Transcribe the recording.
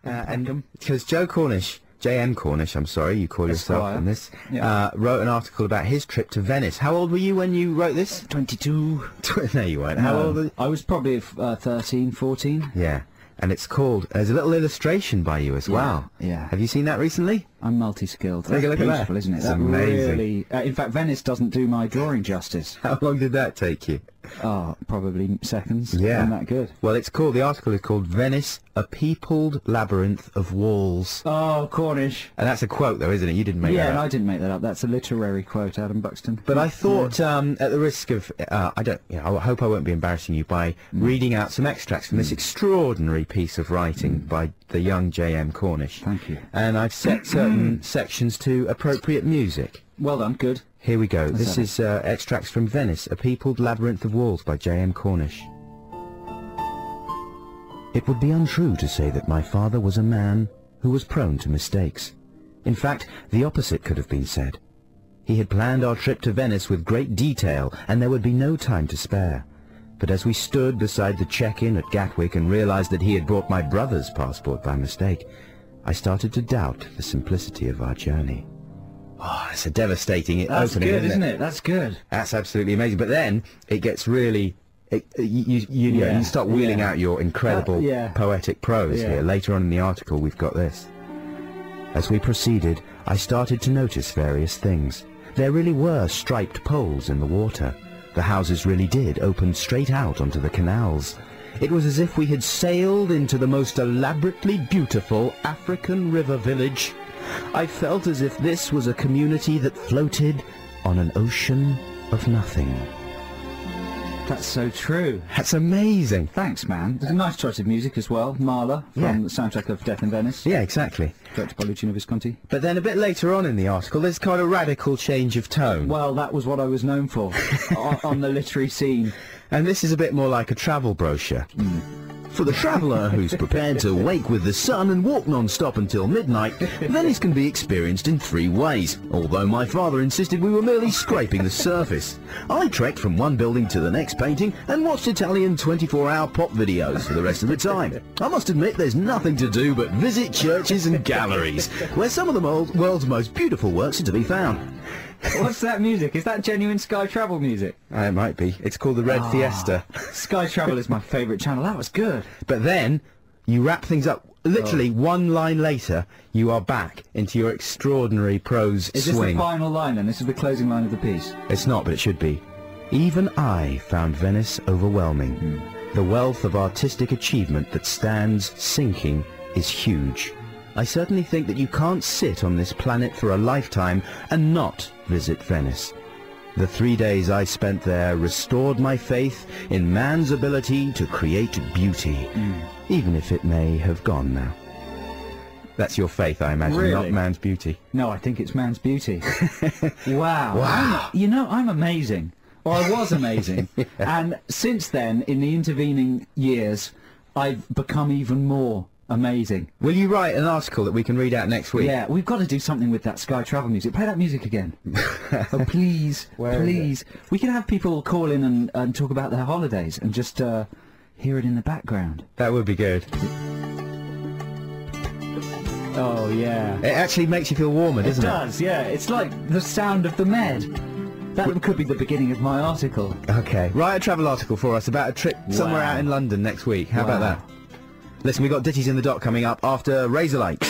And because Joe Cornish, J.M. Cornish, I'm sorry, you call yourself on this, wrote an article about his trip to Venice. How old were you when you wrote this? 22. No, you weren't. How old were you? I was probably 13, 14. Yeah. And it's called, there's a little illustration by you as well. Yeah. Have you seen that recently? I'm multi-skilled. Take a look at that. Beautiful, isn't it? It's That amazing. really, in fact, Venice doesn't do my drawing justice. How long did that take you? Oh, probably seconds. Yeah. Isn't that good? Well, it's called, the article is called Venice, a Peopled Labyrinth of Walls. Oh, Cornish. And that's a quote, though, isn't it? You didn't make that Yeah, up. and I didn't make that up. That's a literary quote, Adam Buxton. But I thought, at the risk of, I hope I won't be embarrassing you by reading out some extracts from this extraordinary piece of writing by the young J.M. Cornish. Thank you. And I've set certain sections to appropriate music. Well done, good. Here we go. This is extracts from Venice, a Peopled Labyrinth of Walls by J.M. Cornish. It would be untrue to say that my father was a man who was prone to mistakes. In fact, the opposite could have been said. He had planned our trip to Venice with great detail, and there would be no time to spare. But as we stood beside the check-in at Gatwick and realized that he had brought my brother's passport by mistake, I started to doubt the simplicity of our journey. Oh, it's a devastating That's opening, good, isn't it? That's good. That's absolutely amazing. But then it gets really... you start wheeling out your incredible poetic prose here. Later on in the article, we've got this. As we proceeded, I started to notice various things. There really were striped poles in the water. The houses really did open straight out onto the canals. It was as if we had sailed into the most elaborately beautiful African river village. I felt as if this was a community that floated on an ocean of nothing. That's so true. That's amazing. Thanks, man. There's a nice choice of music as well. Marla, from the soundtrack of Death in Venice. Yeah, exactly. Directed by Luciano Visconti. But then a bit later on in the article, there's quite a radical change of tone. Well, that was what I was known for on the literary scene. And this is a bit more like a travel brochure. For the traveller who's prepared to wake with the sun and walk non-stop until midnight, Venice can be experienced in 3 ways, although my father insisted we were merely scraping the surface. I trekked from one building to the next painting and watched Italian 24-hour pop videos for the rest of the time. I must admit there's nothing to do but visit churches and galleries, where some of the world's most beautiful works are to be found. What's that music? Is that genuine Sky Travel music? It might be. It's called the Red Fiesta. Sky Travel is my favourite channel. That was good. But then, you wrap things up. Literally, one line later, you are back into your extraordinary prose swing. Is this the final line then? This is the closing line of the piece? It's not, but it should be. Even I found Venice overwhelming. The wealth of artistic achievement that stands sinking is huge. I certainly think that you can't sit on this planet for a lifetime and not visit Venice. The 3 days I spent there restored my faith in man's ability to create beauty, even if it may have gone now. That's your faith, I imagine, Really? not man's beauty. No, I think it's man's beauty. Wow. I'm amazing. Or I was amazing. And since then, in the intervening years, I've become even more amazing. Will you write an article that we can read out next week? Yeah, we've got to do something with that Sky Travel music. Play that music again. Oh, please, please. We can have people call in and talk about their holidays and just hear it in the background. That would be good. Oh, yeah. It actually makes you feel warmer, doesn't it? It does, yeah. It's like the sound of the Med. That could be the beginning of my article. Okay. Write a travel article for us about a trip somewhere out in London next week. How about that? Listen, we've got Ditties in the Dock coming up after Razor Lights.